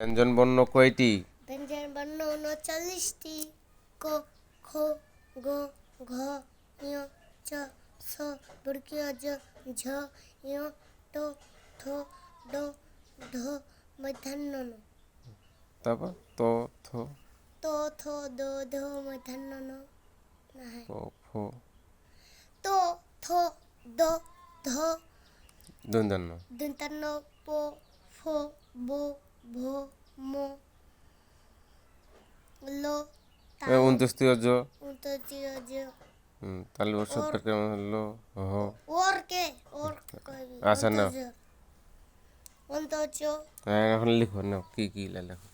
ব্যঞ্জন বর্ণ কয়টি? ব্যঞ্জন বর্ণ ৩৯টি। ক, খ, গ, ঘ, ঞ, চ, ছ, জ, ঝ, ঞ, ট, ঠ, ড, ঢ, মূর্ধন্য ণ। তারপর ত, থ, ত, থ, দ, ধ, মূর্ধন্য ণ। না হয়। প, ফ, ত, থ, দ, ধ, দন্তান্ন। দন্তান্ন, প, ফ, ব, ভ, ম, ল, তা, ২৯ জ। জ, তাহলে ওর শব্দটা কেমন হলো? হ। ওর কে ওর কবি আচ্ছা নাও, অন্তর্য হ্যাঁ এখন লিখো নাও, কি কি লেখো।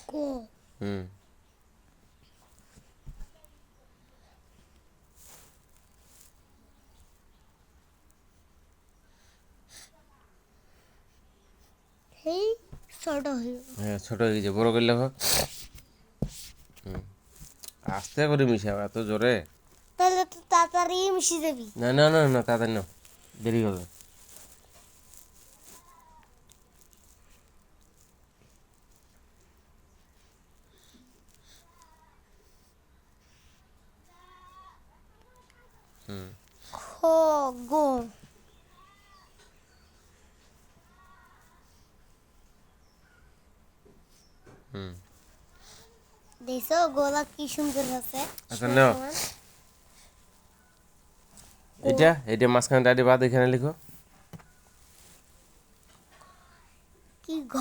ক, হুম হেই ছোট হইল। হ্যাঁ ছোট হয়ে গেছে, বড় করে লেখো। আস্তে করে মিশাও, এত জোরে। তাহলে তো তাড়াতাড়ি মিশে যাবি। না না না না, তাড়াতাড়ি নাও, দেরি হবে। খ, গ, দেখছো গোলা কি সুন্দর আছে। আচ্ছা নাও, এটা মাঝখানে দাঁড়িয়ে বাদ, এখানে লিখো। কি ঘ,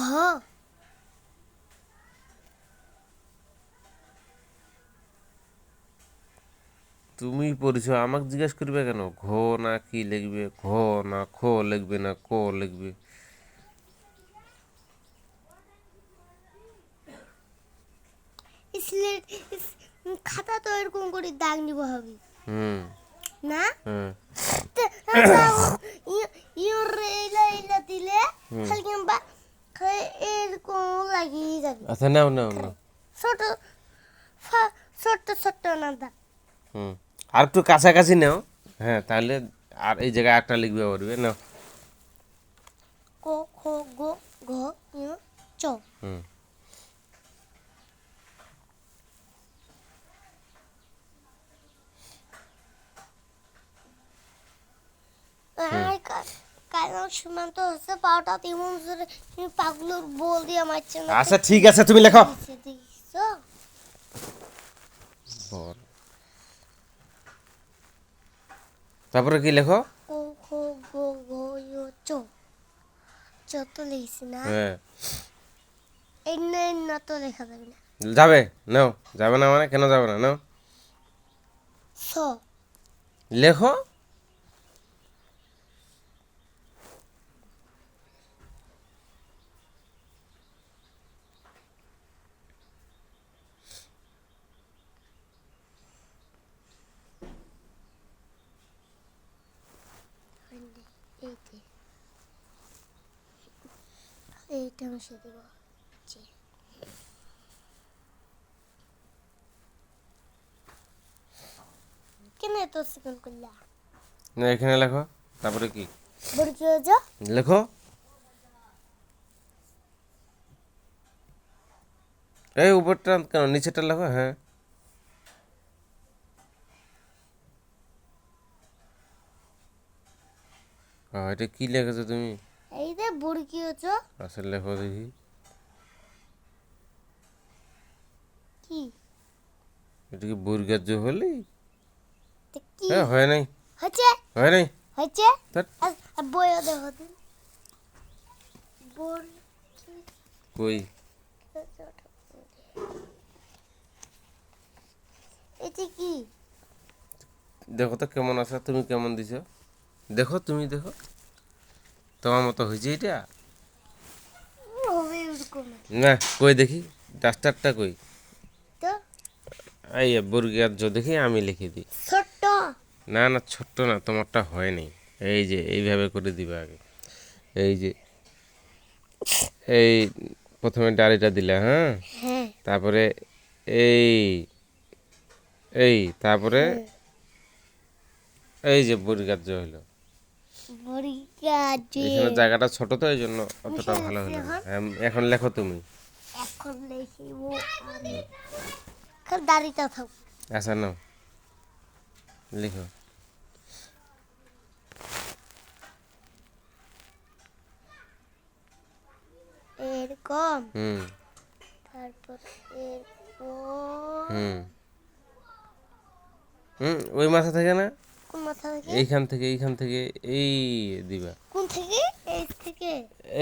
তুমি পড়েছো, আমাকে জিজ্ঞেস করবে কেন? ঘ না কি লিখবে? ঘ না খ লিখবে না ক লিখবে? স্লেট খাতা তো এরকম করে দাগ নিব হবে হুম না। হুম ইউর এলা এলা দিলে খালি কিংবা এরকম লাগিয়ে যাবে। আচ্ছা নাও নাও নাও। ছোট ছোট্ট ছোট্ট না দাগ। আর একটু কাছাকাছি নাও। হ্যাঁ তাহলে আর এই জায়গায় একটা লিখবে পারবে নাও। ক, খ, গ, ঘ, ঞ, চ। হুম কারণ সীমান্ত হচ্ছে পাওটা তেমন জোরে তুমি পাগলুর বল দিয়ে মারছে না। আচ্ছা ঠিক আছে, তুমি লেখো। দেখছো বল। তারপরে কি লেখো? ক, খ, গ, ঘ, ঞ, চ। চ তো লিখছি না। হ্যাঁ এই না তো লেখা যাবে না। যাবে, নাও। যাবে না মানে কেন যাবে না? নাও ছ, লেখো। এইতে এইটা মিশে দিব। জি। কেন এত সেকেন্ড করলা? না এখানে লেখো। তারপরে কি বর্গীয় জ, লেখো? এই উপরটা কেন, নিচেটা লেখো। হ্যাঁ এটা কি লেখেছো তুমি? এই যে বর্গীয় জ। আসলে লেখো দেখি। কি এটা কি বর্গার হলি? তা কি হ্যাঁ হয় নাই, হচ্ছে হয় নাই। হচ্ছে ধ্যাৎ, বইও দেখো দিন বল কই এটি কি দেখো তো কেমন আছে, তুমি কেমন দিছো দেখো, তুমি দেখো তোমার মতো হয়েছে এটা? হবে এরকম না কই দেখি, ডাস্টারটা কই? তো এই বর্গার দেখি আমি লিখে দিই। ছোট্ট না না ছোট্ট না, তোমারটা হয় নাই। এই যে এইভাবে করে দিবা আগে। এই যে এই প্রথমে ডালিটা দিলা, হ্যাঁ হ্যাঁ তারপরে এই এই তারপরে এই যে বরিগাছ হইলো। বরিগাছে এখানে জায়গাটা ছোট তো এই জন্য অতটা মুছে ভালো হলো না। এখন? এখন লেখো তুমি। এখন লিখিব আমি এখন দাঁড়িয়ে থাক আচ্ছা নাও লিখো। এরকম হুম তারপর এরকম হুম হুম, ওই মাথা থেকে না, কোন মাথা থেকে এইখান থেকে এই দিবা। কোন থেকে এই থেকে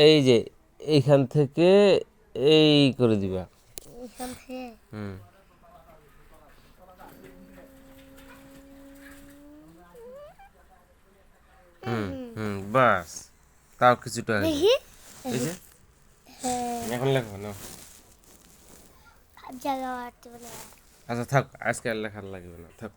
এই যে এইখান থেকে এই করে দিবা। এখান থেকে হুম হুম হুম, বাস। তাও কিছুটা হয়েছে। দেখি এই যে হ্যাঁ এখন লেখো না। জায়গা বাড়তে পারে আচ্ছা থাক, আজকে আর লেখার লাগবে না, থাক।